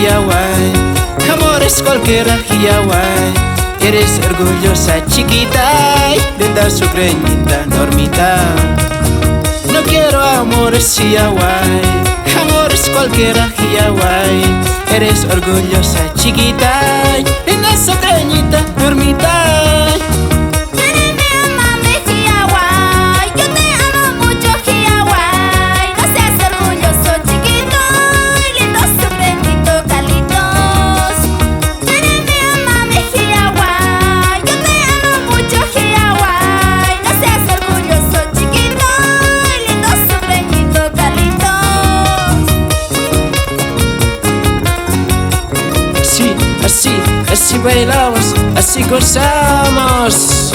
Hawái. Amores cualquiera, Hawái. Eres orgullosa, chiquita, linda sucreñita, normita. No quiero amores, Hawái. Amores cualquiera, Hawái. Eres orgullosa, chiquita, linda sucreñita, normita. Así bailamos, así gozamos.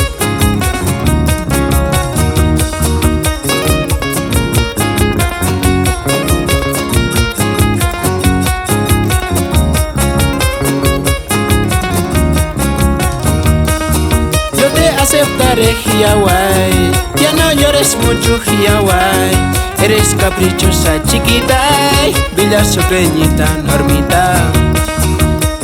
Yo te aceptaré, Hawái. Ya no llores mucho, Hawái. Eres caprichosa, chiquita, bella sucreñita, normita.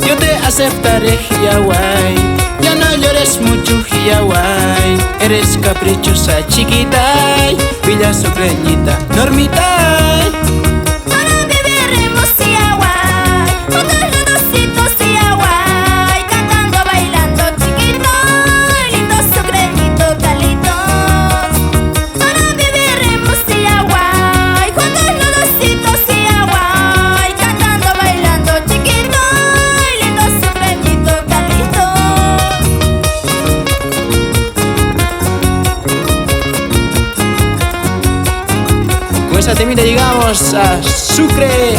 Yo te aceptaré, Hawái. Ya no llores mucho, Hawái. Eres caprichosa, chiquita, bella sucreñita, normita. Con esa temita llegamos a Sucre,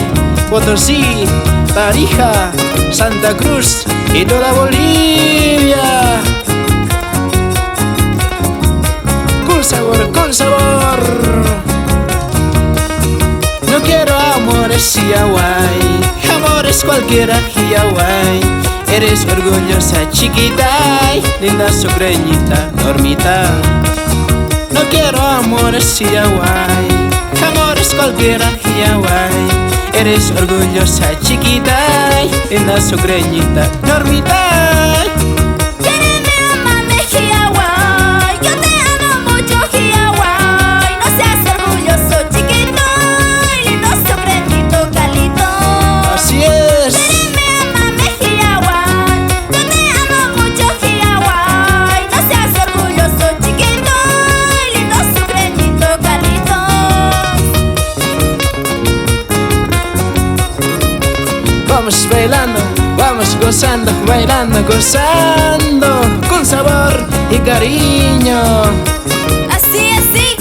Potosí, Tarija, Santa Cruz y toda Bolivia. Con sabor, con sabor. No quiero amores, Hawái. Amores cualquiera, Hawái. Eres orgullosa, chiquita, linda sucreñita, normita. No quiero amores, Hawái. Amores cualquiera, Hawái. Eres orgullosa, chiquita, linda sucreñita, normita. Vamos bailando, vamos gozando, bailando, gozando, con sabor y cariño. Así, así.